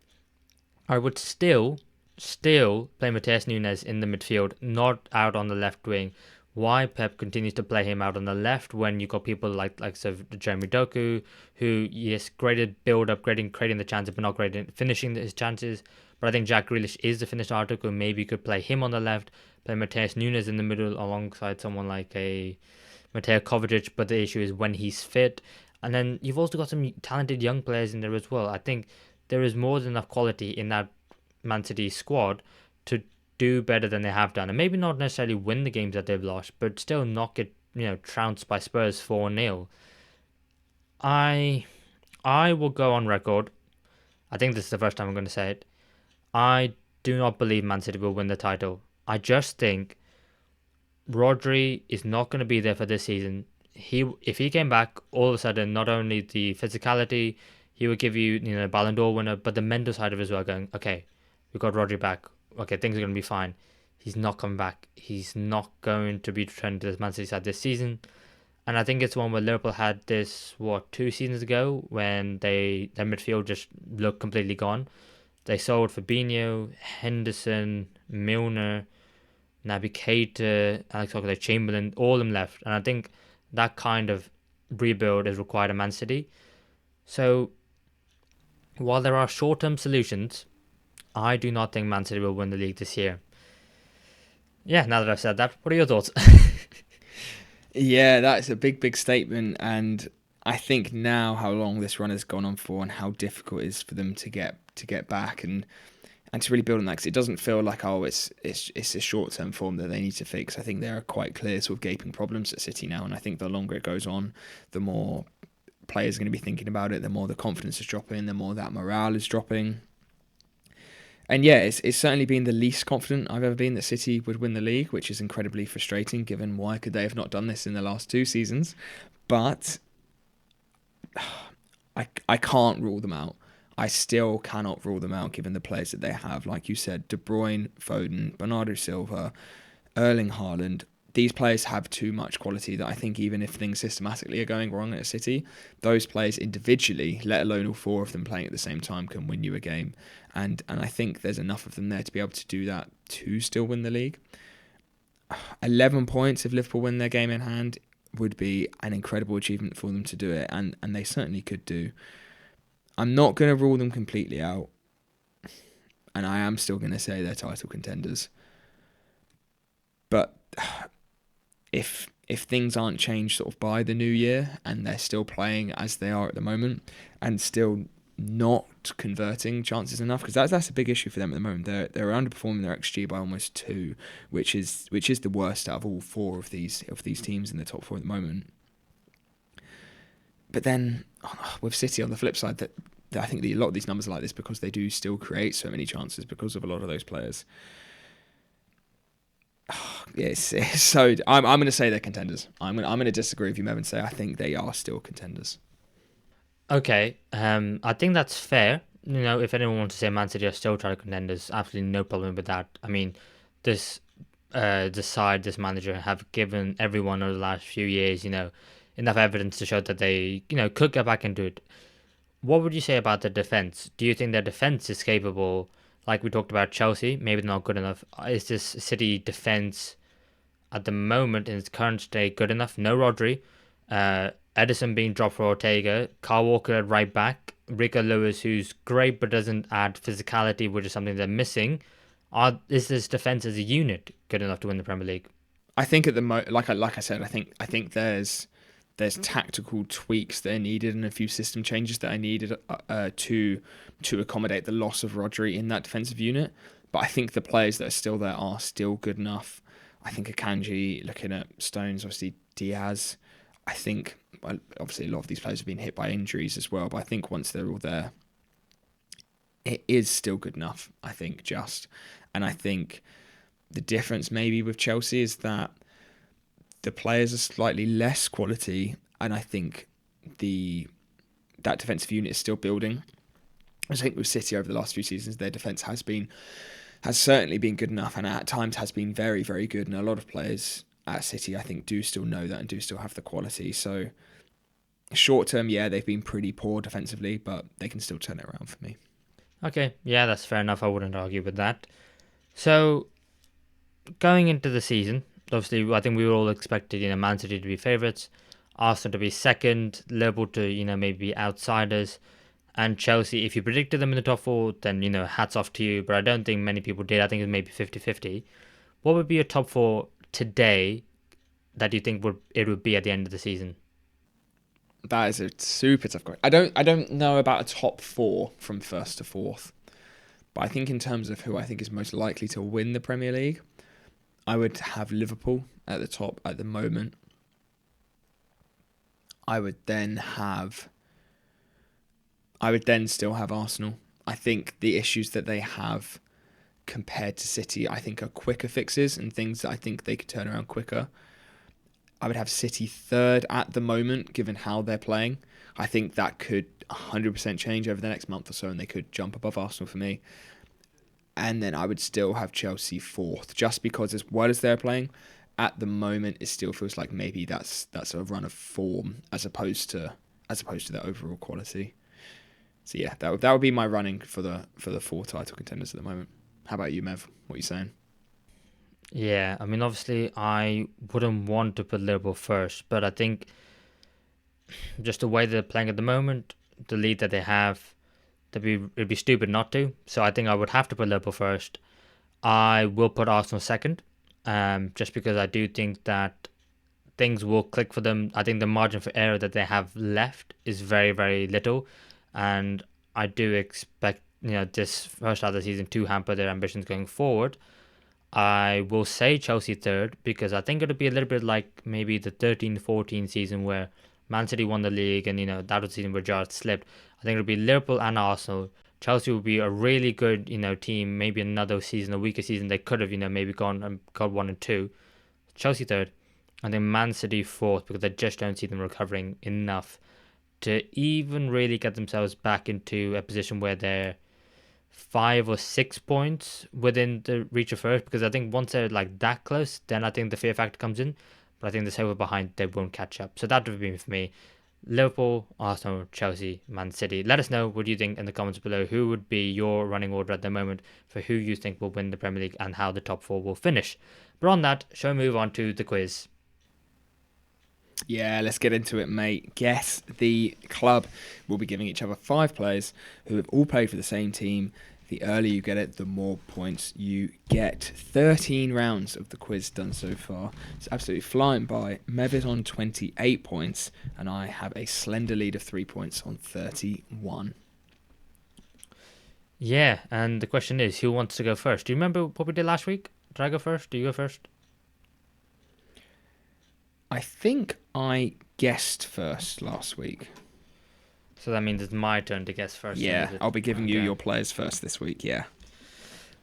I would still play Matheus Nunes in the midfield, not out on the left wing. Why Pep continues to play him out on the left when you got people like Jeremy Doku, who, yes, great at build up, creating the chances, but not great at finishing his chances. But I think Jack Grealish is the finished article. Maybe you could play him on the left, play Matheus Nunes in the middle alongside someone like a Mateo Kovacic. But the issue is when he's fit. And then you've also got some talented young players in there as well. I think there is more than enough quality in that Man City squad to do better than they have done, and maybe not necessarily win the games that they've lost, but still not get trounced by Spurs 4-0. I will go on record. I think this is the first time I'm going to say it. I do not believe Man City will win the title. I just think Rodri is not going to be there for this season. If he came back, all of a sudden, not only the physicality, he would give you Ballon d'Or winner, but the mental side of it as well. Going, okay, we got Rodri back. Okay, things are going to be fine. He's not coming back. He's not going to be returned to the Man City side this season. And I think it's one where Liverpool had this, 2 seasons ago, when their midfield just looked completely gone. They sold Fabinho, Henderson, Milner, Naby Keita, Alex Oxlade-Chamberlain, all of them left. And I think that kind of rebuild is required at Man City. So, while there are short-term solutions, I do not think Man City will win the league this year. Yeah, now that I've said that, what are your thoughts? Yeah, that's a big, big statement. And I think now how long this run has gone on for and how difficult it is for them to get back and to really build on that, because it doesn't feel like, it's a short-term form that they need to fix. I think there are quite clear sort of gaping problems at City now, and I think the longer it goes on, the more players are going to be thinking about it, the more the confidence is dropping, the more that morale is dropping. And yeah, it's certainly been the least confident I've ever been that City would win the league, which is incredibly frustrating given why could they have not done this in the last 2 seasons. But I can't rule them out. I still cannot rule them out given the players that they have. Like you said, De Bruyne, Foden, Bernardo Silva, Erling Haaland. These players have too much quality that I think even if things systematically are going wrong at City, those players individually, let alone all 4 of them playing at the same time, can win you a game. And I think there's enough of them there to be able to do that to still win the league. 11 points if Liverpool win their game in hand would be an incredible achievement for them to do it, and they certainly could do. I'm not going to rule them completely out, and I am still going to say they're title contenders. But if things aren't changed sort of by the new year and they're still playing as they are at the moment and still not converting chances enough, because that's a big issue for them at the moment. They're underperforming their XG by almost 2, which is the worst out of all 4 of these teams in the top 4 at the moment. But then with City on the flip side, that I think a lot of these numbers are like this because they do still create so many chances because of a lot of those players. Yes, so I'm going to say they're contenders. I'm going to disagree with you, Mev, and say I think they are still contenders. Okay, I think that's fair. If anyone wants to say Man City are still title contenders, absolutely no problem with that. I mean, this this manager have given everyone over the last few years, enough evidence to show that they, could get back into it. What would you say about the defense? Do you think their defense is capable? Like we talked about Chelsea, maybe not good enough. Is this City defense at the moment in its current state good enough? No Rodri, Edison being dropped for Ortega, Kyle Walker at right back, Rico Lewis, who's great but doesn't add physicality, which is something they're missing. Is this defense as a unit good enough to win the Premier League? I think at the like I said, I think there's tactical tweaks that are needed and a few system changes that are needed to accommodate the loss of Rodri in that defensive unit. But I think the players that are still there are still good enough. I think Akanji, looking at Stones, obviously Diaz. I think obviously a lot of these players have been hit by injuries as well. But I think once they're all there, it is still good enough. I think and I think the difference maybe with Chelsea is that the players are slightly less quality, and I think that defensive unit is still building. I think with City over the last few seasons, their defence has certainly been good enough, and at times has been very, very good. And a lot of players at City, I think, do still know that and do still have the quality. So short term, yeah, they've been pretty poor defensively, but they can still turn it around for me. Okay, yeah, that's fair enough. I wouldn't argue with that. So going into the season, obviously, I think we were all expected, Man City to be favourites, Arsenal to be second, Liverpool to, maybe be outsiders, and Chelsea, if you predicted them in the top 4, then, hats off to you, but I don't think many people did. I think it was maybe 50-50. What would be your top 4 today that you think it would be at the end of the season? That is a super tough question. I don't know about a top 4 from first to fourth, but I think in terms of who I think is most likely to win the Premier League, I would have Liverpool at the top at the moment. I would then still have Arsenal. I think the issues that they have compared to City, I think are quicker fixes and things that I think they could turn around quicker. I would have City third at the moment, given how they're playing. I think that could 100% change over the next month or so, and they could jump above Arsenal for me. And then I would still have Chelsea fourth, just because as well as they're playing, at the moment it still feels like maybe that's a run of form as opposed to the overall quality. So yeah, that would be my running for the 4 title contenders at the moment. How about you, Mev? What are you saying? Yeah, I mean, obviously, I wouldn't want to put Liverpool first, but I think just the way they're playing at the moment, the lead that they have, it'd be stupid not to. So I think I would have to put Liverpool first. I will put Arsenal second, just because I do think that things will click for them. I think the margin for error that they have left is very, very little, and I do expect this first half of the season to hamper their ambitions going forward. I will say Chelsea third because I think it'll be a little bit like maybe the 13-14 season where Man City won the league and that was the season where Gerrard slipped. I think it'll be Liverpool and Arsenal. Chelsea will be a really good team. Maybe another season, a weaker season, they could have maybe gone and got 1 and 2. Chelsea third, and then Man City fourth because I just don't see them recovering enough to even really get themselves back into a position where they're 5 or 6 points within the reach of first, because I think once they're like that close, then I think the fear factor comes in. But I think the silver behind, they won't catch up. So that would be for me. Liverpool, Arsenal, Chelsea, Man City. Let us know what you think in the comments below. Who would be your running order at the moment for who you think will win the Premier League and how the top 4 will finish. But on that, shall we move on to the quiz? Yeah, let's get into it, mate. Guess the club. We'll be giving each other 5 players who have all played for the same team. The earlier you get it, the more points you get. 13 rounds of the quiz done so far. It's absolutely flying by. Mev is on 28 points, and I have a slender lead of 3 points on 31. Yeah, and the question is, who wants to go first? Do you remember what we did last week? Did I go first? Do you go first? I think I guessed first last week. So that means it's my turn to guess first. Yeah, I'll be giving you your players first this week, yeah.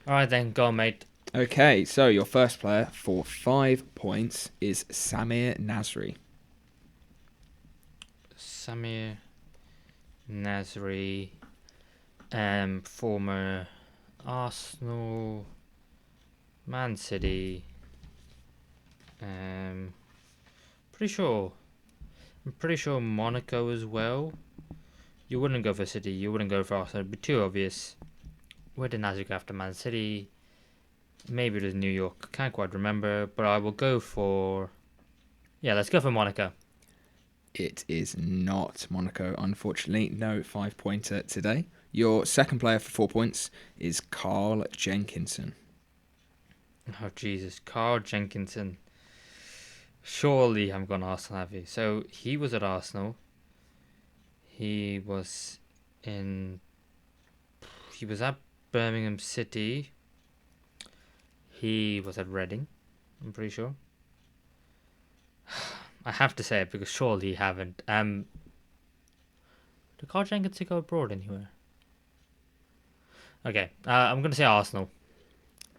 All right then, go on, mate. Okay, so your first player for 5 points is Samir Nasri. Samir Nasri, former Arsenal, Man City. Pretty sure. I'm pretty sure Monaco as well. You wouldn't go for City. You wouldn't go for Arsenal. It'd be too obvious. Where did Nasri go after Man City? Maybe it was New York. Can't quite remember. But I will go for... Yeah, let's go for Monaco. It is not Monaco, unfortunately. No 5-pointer today. Your second player for 4 points is Carl Jenkinson. Oh, Jesus. Carl Jenkinson. Surely I'm going to Arsenal, have you? So, he was at Arsenal. He was at Birmingham City. He was at Reading, I'm pretty sure. I have to say it because surely he haven't. Did Carl Jenkinson go abroad anywhere? Okay, I'm going to say Arsenal.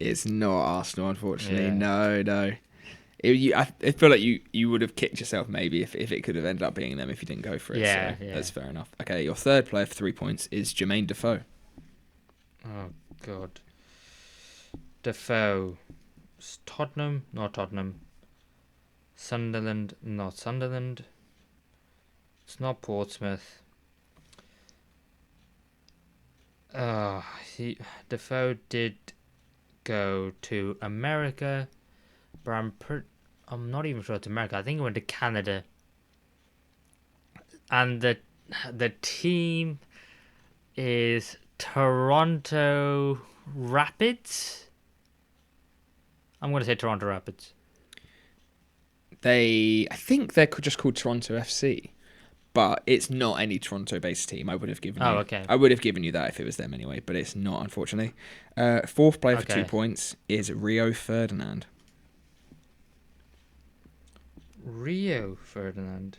It's not Arsenal, unfortunately. Yeah. No. I feel like you would have kicked yourself maybe if it could have ended up being them if you didn't go for it. Yeah, so yeah. That's fair enough. Okay, your third player for 3 points is Jermaine Defoe. Oh, God. Defoe. It's Tottenham? Not Tottenham. Sunderland? Not Sunderland. It's not Portsmouth. Defoe did go to America, but I'm not even sure it's America. I think he went to Canada. And the team is Toronto Rapids. I'm going to say Toronto Rapids. I think they're just called Toronto FC, but it's not any Toronto-based team. I would have given you. Oh, okay. I would have given you that if it was them anyway, but it's not, unfortunately. Fourth player for 2 points is Rio Ferdinand. Rio Ferdinand.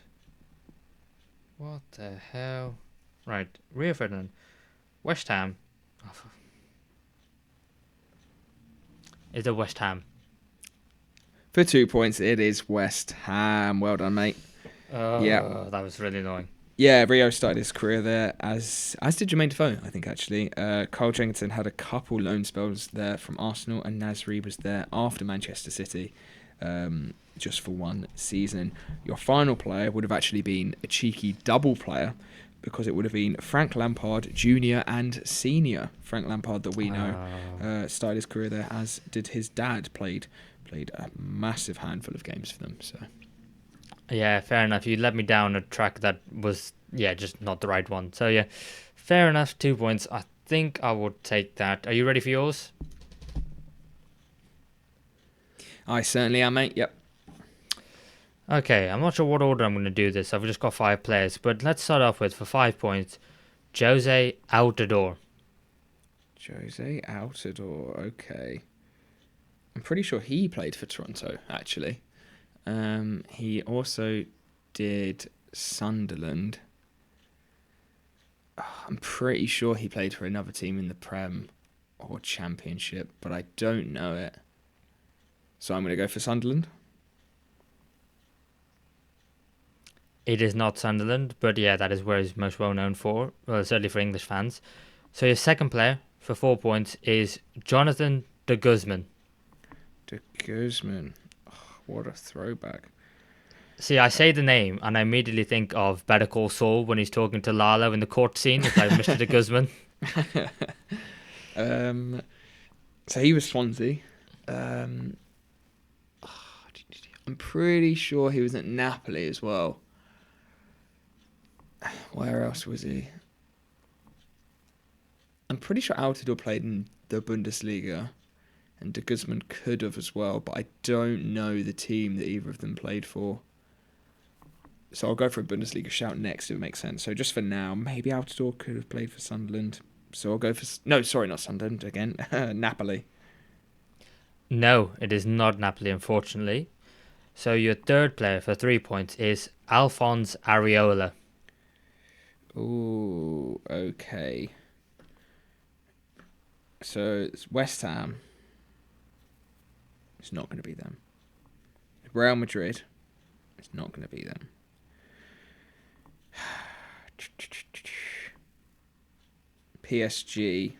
What the hell? Right, Rio Ferdinand. West Ham. Is it West Ham? For 2 points, it is West Ham. Well done, mate. Yeah, that was really annoying. Yeah, Rio started his career there, as did Jermaine Defoe, I think, actually. Carl Jenkinson had a couple loan spells there from Arsenal, and Nasri was there after Manchester City, just for 1 season. Your final player would have actually been a cheeky double player, because it would have been Frank Lampard Jr. and Senior. Frank Lampard, that we know, started his career there, as did his dad, played a massive handful of games for them. So, yeah, fair enough. You led me down a track that was, just not the right one. So, yeah, fair enough. 2 points. I think I would take that. Are you ready for yours? I certainly am, mate. Yep. Okay, I'm not sure what order I'm going to do this. I've just got 5 players. But let's start off with, for 5 points, Jose Altidore. Jose Altidore, okay. I'm pretty sure he played for Toronto, actually. He also did Sunderland. I'm pretty sure he played for another team in the Prem or Championship, but I don't know it. So I'm going to go for Sunderland. It is not Sunderland, but yeah, that is where he's most well known for. Well, certainly for English fans. So your second player for 4 points is Jonathan de Guzman. De Guzman. Oh, what a throwback. See, I say the name and I immediately think of Better Call Saul when he's talking to Lalo in the court scene. It's like Mr. de Guzman. So he was Swansea. I'm pretty sure he was at Napoli as well. Where else was he? I'm pretty sure Altidore played in the Bundesliga, and De Guzman could have as well, but I don't know the team that either of them played for. So I'll go for a Bundesliga shout next if it makes sense. So just for now, maybe Altidore could have played for Sunderland. So I'll go for... No, sorry, not Sunderland again. Napoli. No, it is not Napoli, unfortunately. So your third player for 3 points is Alphonse Areola. Ooh, okay. So it's West Ham. It's not going to be them. Real Madrid. It's not going to be them. PSG.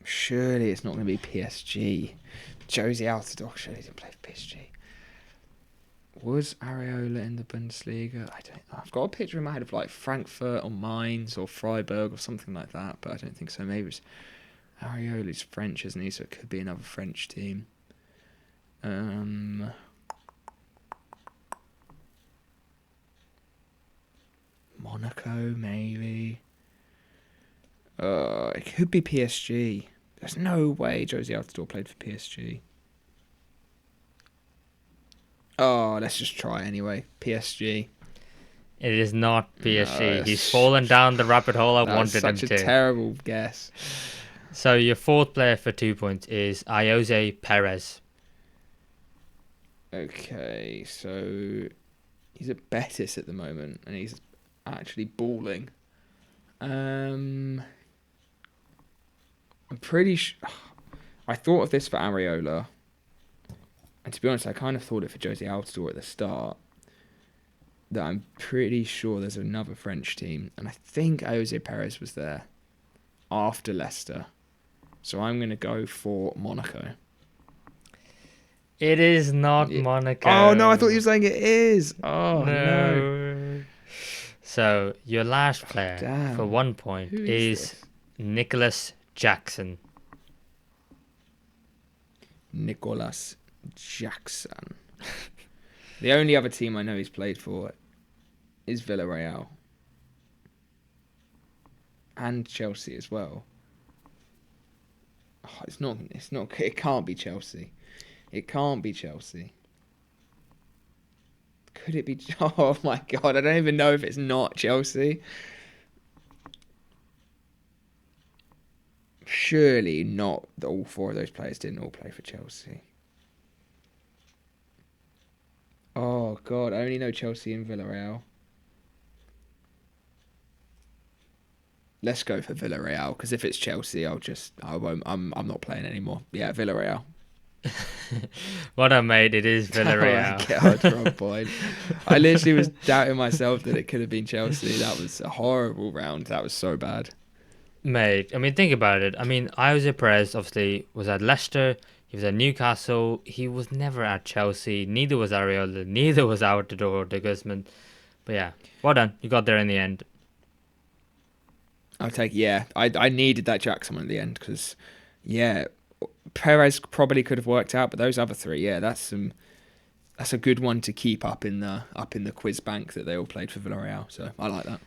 Surely it's not going to be PSG. Josie Altidore surely didn't play for PSG. Was Areola in the Bundesliga? I don't know. I've got a picture in my head of like Frankfurt or Mainz or Freiburg or something like that, but I don't think so. Maybe it's Areola's French, isn't he? So it could be another French team. Monaco, maybe. It could be PSG. There's no way Josie Altidore played for PSG. Oh, let's just try anyway. PSG. It is not PSG. No, He's fallen down the rabbit hole I wanted him such to. a terrible guess. So your fourth player for 2 points is Jose Perez. Okay, so he's at Betis at the moment, and he's actually balling. I'm pretty sure... I thought of this for Areola. And to be honest, I kind of thought it for Josie Altidore at the start. That I'm pretty sure there's another French team. And I think Jose Perez was there after Leicester. So I'm going to go for Monaco. It is not Monaco. Oh, no, I thought you were saying it is. Oh, no. So your last player for 1 point Who is Nicholas Jackson. Nicholas Jackson. The only other team I know he's played for is Villarreal. And Chelsea as well. Oh, it can't be Chelsea. It can't be Chelsea. Could it be? Oh my God, I don't even know if it's not Chelsea. Surely not that all four of those players didn't all play for Chelsea. Oh God, I only know Chelsea and Villarreal. Let's go for Villarreal, because if it's Chelsea, I'm not playing anymore. Yeah, Villarreal. What I made, it is Villarreal. Oh my God, Rob Boyd. I literally was doubting myself that it could have been Chelsea. That was a horrible round. That was so bad. Mate, I mean, think about it. I mean, Jose Perez obviously was at Leicester. He was at Newcastle. He was never at Chelsea. Neither was Areola. Neither was Altidore or De Guzman. But yeah, well done. You got there in the end. I needed that Jackson one at the end because, yeah, Perez probably could have worked out, but those other three, yeah, that's a good one to keep up in the quiz bank that they all played for Villarreal. So I like that.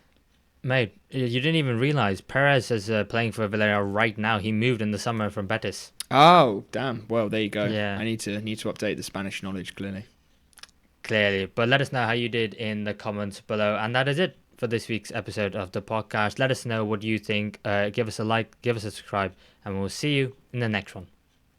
Mate, you didn't even realise Perez is playing for Villarreal right now. He moved in the summer from Betis. Oh, damn. Well, there you go. Yeah. I need to update the Spanish knowledge, clearly. Clearly. But let us know how you did in the comments below. And that is it for this week's episode of the podcast. Let us know what you think. Give us a like, give us a subscribe, and we'll see you in the next one.